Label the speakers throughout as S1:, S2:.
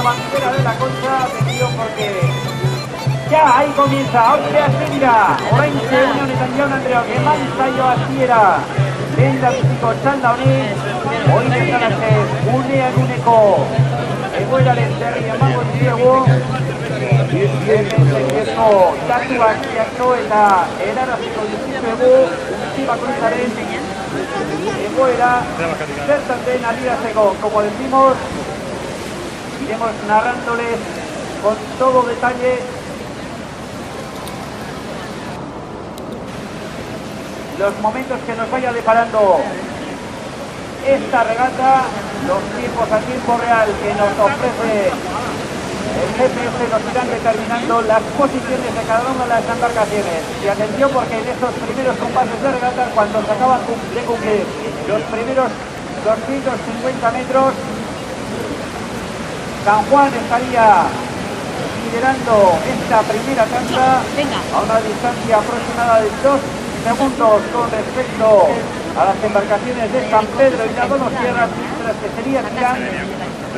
S1: la bandera de la Concha, atención porque ya ahí comienza, hostia, mira, oraintxe une honetan jaun Andreok, eman zaio hasiera lenda biziko txanda honi, hori bezalaxe unean-uneko egoeraren berri emango dizuegu, bizko datuak ziakto eta eraraziko dizuegu utzi bakoitzaren egoera zertan den adierazteko. Como decimos, iremos narrándoles con todo detalle los momentos que nos vaya deparando esta regata, los tiempos a tiempo real que nos ofrece el GPS, nos irán determinando las posiciones de cada una de las embarcaciones. Y atención porque en estos primeros compases de regata, cuando se acaban de cumplir los primeros 250 metros, San Juan estaría liderando esta primera tanda a una distancia aproximada de 2 segundos con respecto a las embarcaciones de San Pedro y la Donostiarra, mientras que sería Tirán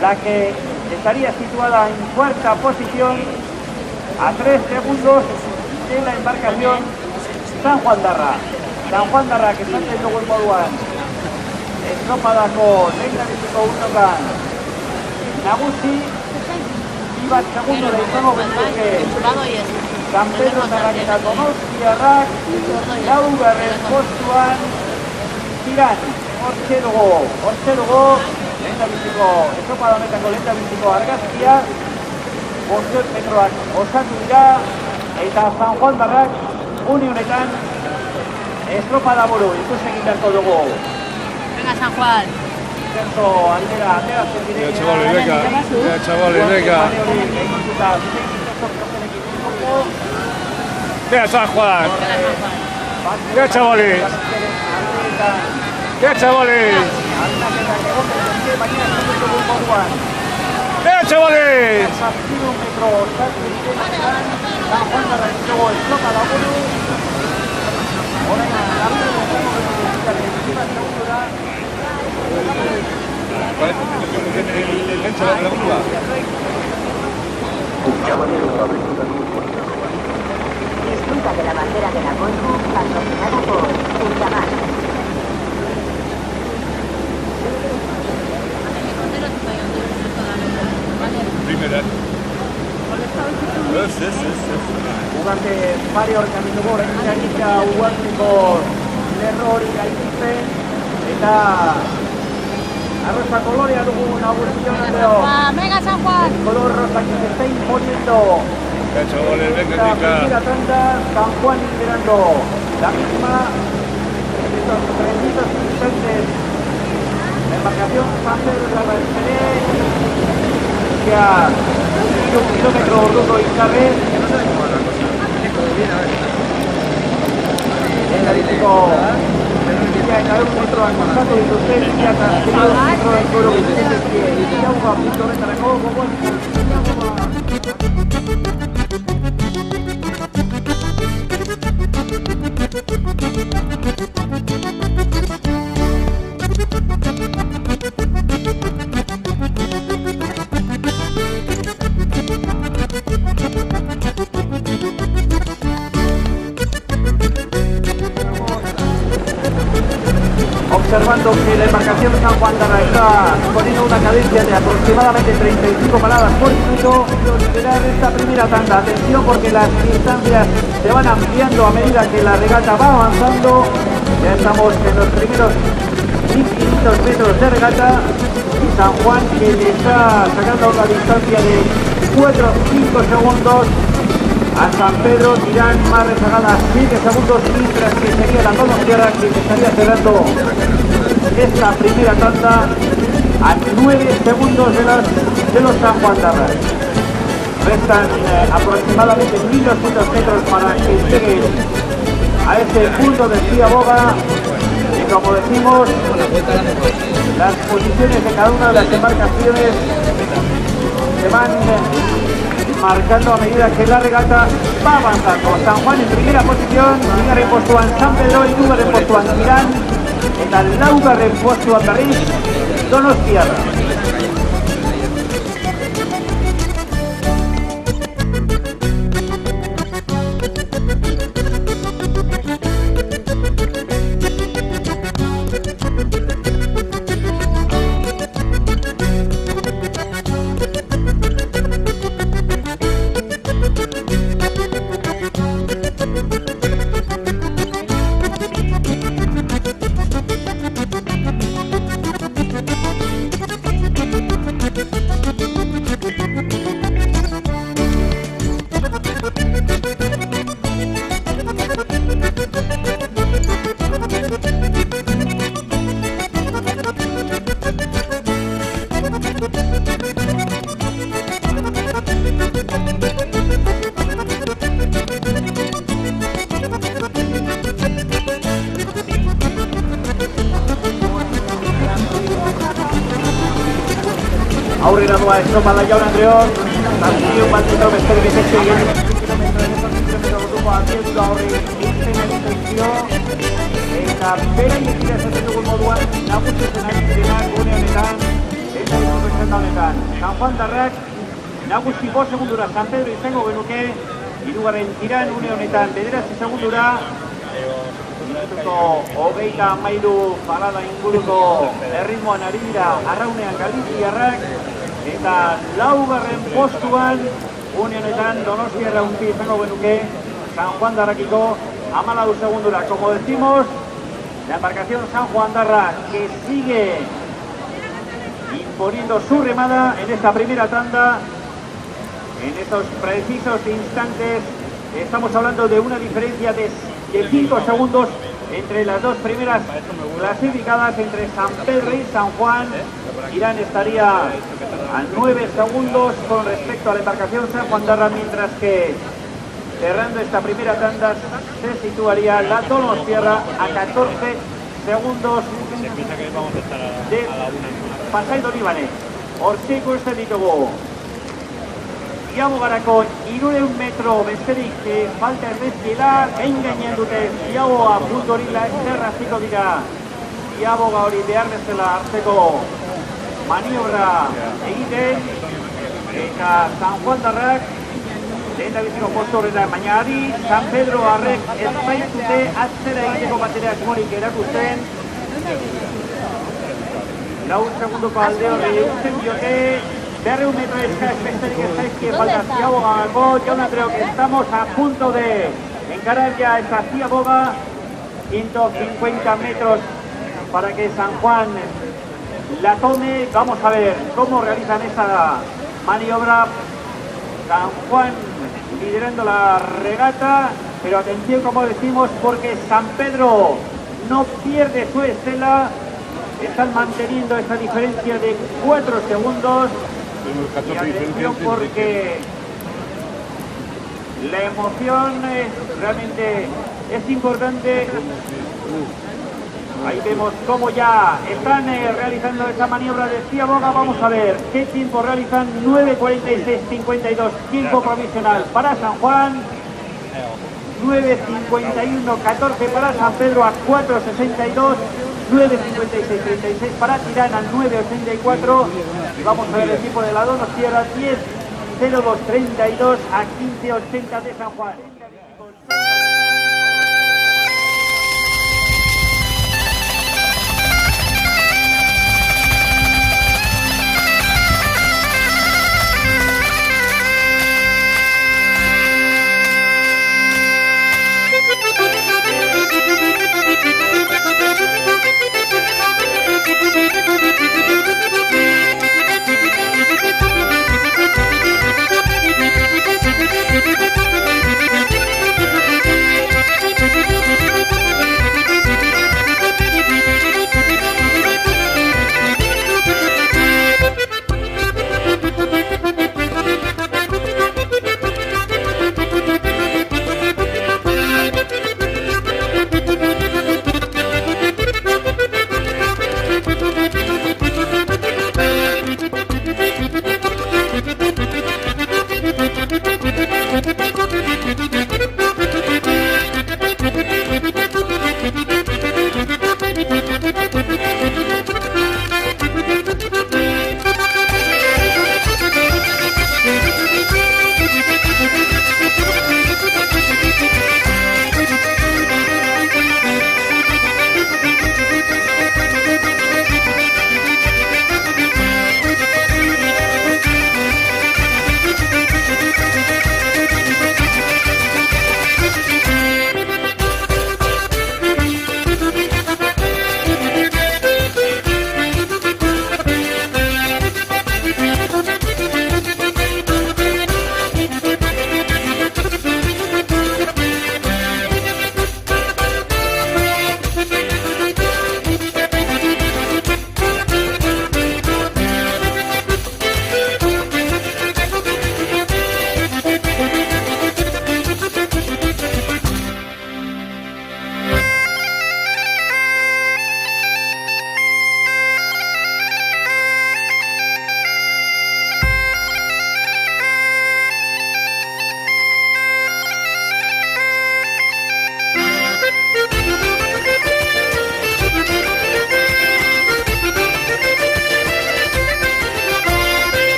S1: la que estaría situada en cuarta posición a 3 segundos de la embarcación San Juan Darra. San Juan Darra que está teniendo el moduan estropadako lehendabiziko urnotan nagusi, ibat segundo de izango bentuke San Pedro Darrak eta Donostiarrak, laugarren postuan Tirán. Hortxe dugu lehendabiziko estropada honetako lehendabiziko argazkia, 5 metroak osatu dira eta San Juan Darrak une honetan estropada buru ikus egin beharko dugu.
S2: Venga, San Juan.
S3: Venga, chavales, venga. Venga, San Juan. Venga, chavales. Venga, chavales. Venga, chavales.
S4: Disfruta de la bandera de la Concha, patrocinada por Ultramar.
S3: Primera.
S1: Ugarte pare horretan ditugu, oraindik ugarteko lerrori gaitzitzen eta arroza colorea dugu inauguración Andreo.
S2: Venga, San Juan.
S1: El color rosa que se está imponiendo.
S3: Venga, chavales, venga,
S1: La primera tanda, San Juan liderando la misma en estos 300 instantes. La embarcación San Pedro de la Valseré, que a 1 kilómetro rudo y carrer. Lehendabiziko ya en cada 1 metro acostado y usted ya transferido 1 metro del suelo que tiene que ir a un punto de Taracó, como observando que la embarcación San Juan Darra está poniendo una cadencia de aproximadamente 35 paradas por minuto, liderar esta primera tanda. Atención porque las distancias se van ampliando a medida que la regata va avanzando. Ya estamos en los primeros 1500 metros de regata y San Juan que le está sacando una distancia de 4 o 5 segundos a San Pedro. Tirán más rezagada 7 segundos, mientras que sería la Donostiarra que estaría cerrando esta primera tanda a 9 segundos de los San Juan Darra. Restan aproximadamente 1200 metros para que lleguen a este punto de Ciaboga y como decimos, las posiciones de cada una de las embarcaciones se van marcando a medida que la regata va avanzando. San Juan en primera posición, bigarren postuan San Pedro, hirugarren postuan Tirán eta laugarren postuan berriz Donostiarra. aurrera doa estropala jaun Andreok, zazpion bat metro besterik ezazio kilometro orduko abiedura horri izenen zaizkio, eta beraiek dira esaten dugun moduan nagusitzen ari direnak gune honetan, eta izan honetan. San Juan darrak nagusi 5 segundura San Pedro izango genuke, hirugarren tiran une honetan 9 segundura, hogeita hamairu parada inguruko erritmoan ari dira arraunean galiziarrak, eta laugarren postuan une honetan Donostiarra untzi izango genuke San Juan darrakiko 14 segundura. Como decimos, la embarcación San Juan Darra que sigue imponiendo su remada en esta primera tanda. En estos precisos instantes estamos hablando de una diferencia de 5 segundos entre las dos primeras clasificadas, entre San Pedro y San Juan. Irán estaría a 9 segundos con respecto a la embarcación San Juan Darra, mientras que cerrando esta primera tanda se situaría la Donostiarra a 14 segundos de Pasaido Líbane. Hortzeko ez ditugu. Iago garako 200 metro besterik falta errezkiela, behin gainean dute Iagoa puntu hori zerraziko dira. Iagoa hori behar bezala hartzeko maniobra egiten, eta San Juan Darrak lehen da biziko postu horretan, baina ari San Pedro Arrek ez baitute atzera egiteko batera asmorik erakusten. 4 segunduko alde horri usten diote, 200 metro eskaz besterik ez zaizkie falta Ziaboga. Jaun Andreok, estamos a punto de encarar ya esta Ziaboga, 150 metros para que San Juan la tome. Vamos a ver cómo realizan esa maniobra. San Juan liderando la regata, pero atención, como decimos, porque San Pedro no pierde su estela. Están manteniendo esa diferencia de 4 segundos. Y atención, porque la emoción realmente es importante. Ahí vemos cómo ya están realizando esa maniobra de Ziaboga. Vamos a ver qué tiempo realizan. 9:46:52, tiempo provisional para San Juan. 9:51:14 para San Pedro a 4:62. 9:56:36 para Tirán al 9:84. Y vamos a ver el tiempo de la Donostiarra, 10:02:32 a 15:80 de San Juan.
S5: Thank you.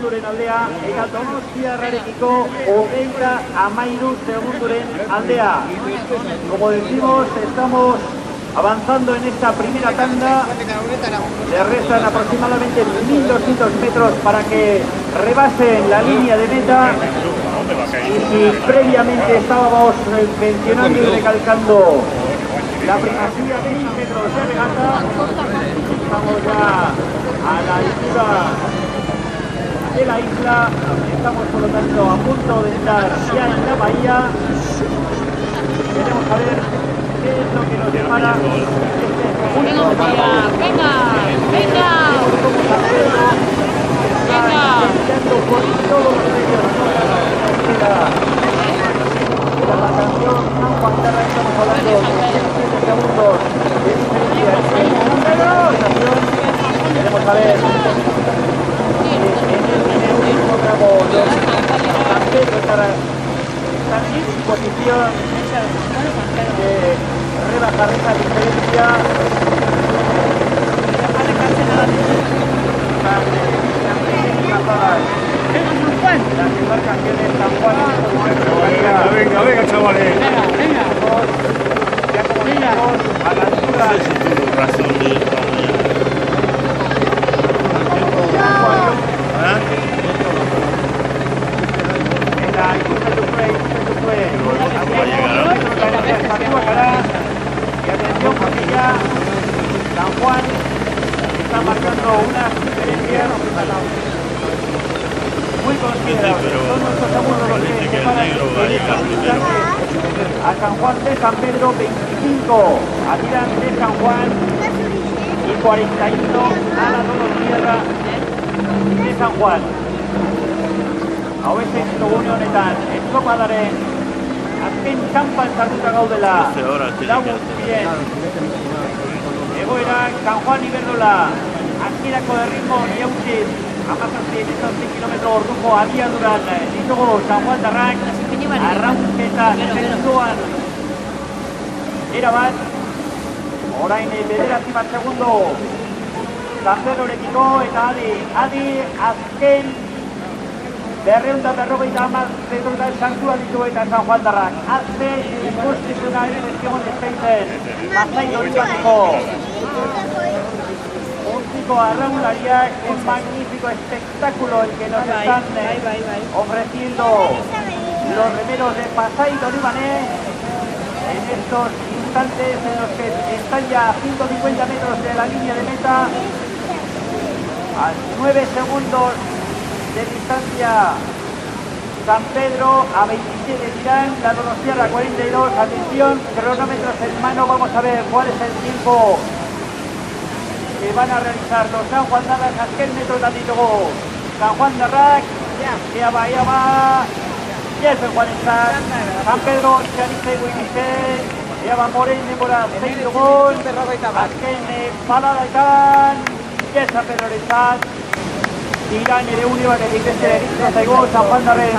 S1: segunduren aldea, eta Donostiarrarekiko 33 segunduren aldea. Como decimos, estamos avanzando en esta primera tanda. Le restan aproximadamente 1200 metros para que rebasen la línea de meta. Y si previamente estábamos mencionando y recalcando la primacía de 1000 metros de regata, estamos ya a la altura de la isla. Estamos por lo tanto a punto de estar ya en la bahía. Queremos saber qué es lo que nos depara
S2: Venga, venga, venga.
S1: por todos los medios la canción San Juan Terra. Estamos hablando de 7 segundos de diferencia. Queremos saber en el último tramo los San Pedro están en posición de rebajar esa diferencia. Las embarcaciones San Juan.
S3: Venga, venga, chavales.
S1: Ya como decimos, a la altura en la isla de Ufrey, y atención porque ya San Juan está marcando unas diferencias muy considerables. Son nuestros segundos los que separan a San Juan de San Pedro, 25 a Tirán de San Juan y 41 a la Donostierra de San Juan. Hau dugu honetan, estropalaren azken txampan sartuta gaudela lagun ziren egoera San Juan Iberdola azkerako erritmo iautsiz 17 kilometro orduko abiaduran ditugu San Juan darrak arraunketa zentuan erabat orain bederatzi bat segundo San Pedrorekiko eta adi azken 250 metrotan sartua ditu eta San Juan darrak. Azte ikustizuna ere ezkiagon eskaintzen. Mazai hori bateko. Untiko arraunlariak, un magnífico espectáculo el que nos están ofreciendo los remeros de Pasai Doribané en estos instantes en los que están ya a 150 metros de la línea de meta. A 9 segundos de distancia San Pedro, a 27 Tirán, la Donostiarra 42, atención, cronómetros en mano, vamos a ver cuál es el tiempo que van a realizar los San Juan Darrak, azken metrotan ditugu, San Juan Darrak, ea ba, ya San Juan San Pedro, txanitzei guitzen, ea ba, morein denbora zein dugun, azken paladaetan, ya San Pedro Tirán ere une batetik beste egitzen zaigu, San Juan Darren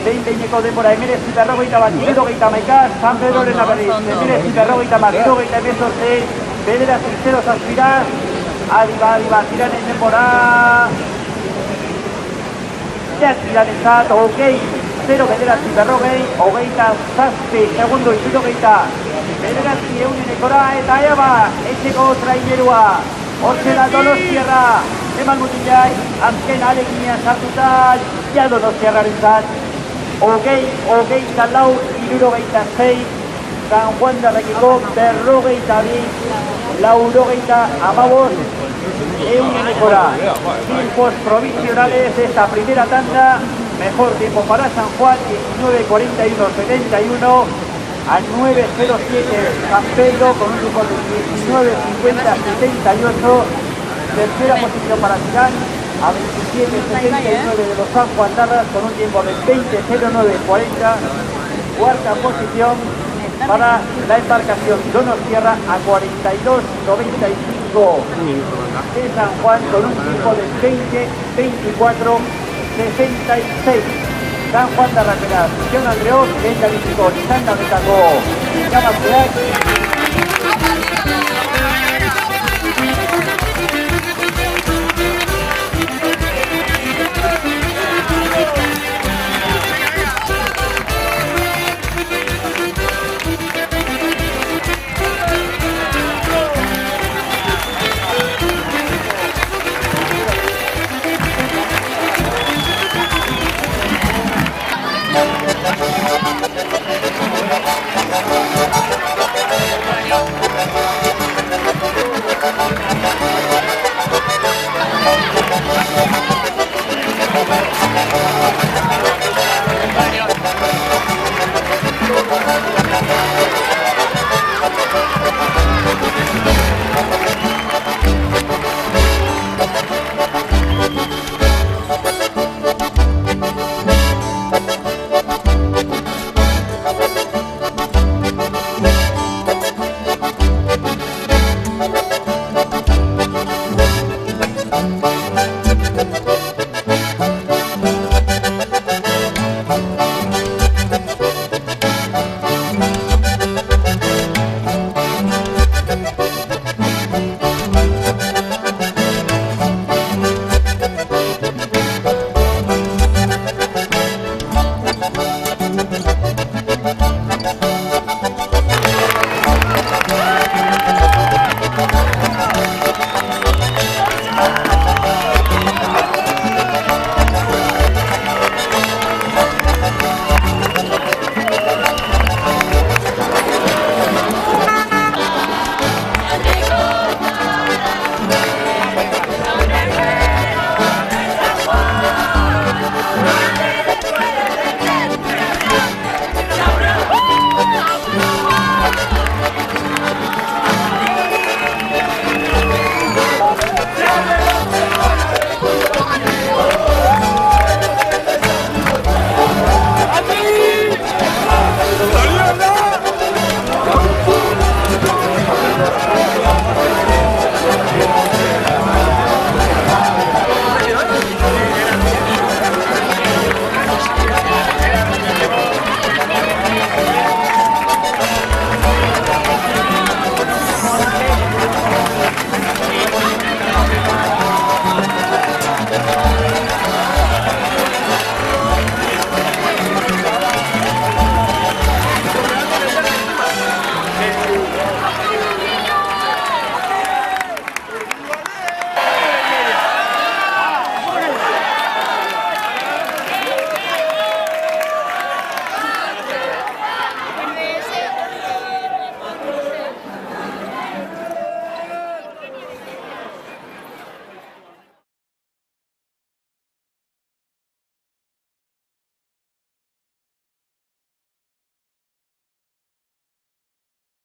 S1: behin-behineko denbora emerezi berrogeita bat, hirurogeita hamaika, San Pedroren aberriz, emerezi berrogeita bat, hirurogeita hemezortzi, bederatzi 0 zazpira, adi ba, Tiranen denbora, Tiranentzat, hogei, 0 bederatzi berrogei, hogeita zazpi, segundo, hirurogeita, bederatzi eunenekora, eta ea ba, etxeko trainerua, hortxe da Donostierra, eman mutilai, azken alegina sartuta, ja Donostiarrarentzat, hogeita lau, hirurogeita zei, San Juan Darrekiko, berrogeita bi, laurogeita amabost, eunenekora. Tiempos provisionales de esta primera tanda, mejor tiempo para San Juan, 19:41:71, a 9:07 San Pedro con un tiempo de 19:50:78, tercera posición para Tirán, a 27:69 de los San Juan Darras con un tiempo de 20:09:40, cuarta posición para la embarcación Donostierra a 42:95 de San Juan con un tiempo de 20:24:66. San Juan Darrakera, Jaun Andreok, lehen dabiziko txanda honetako irabazleak. Thank you.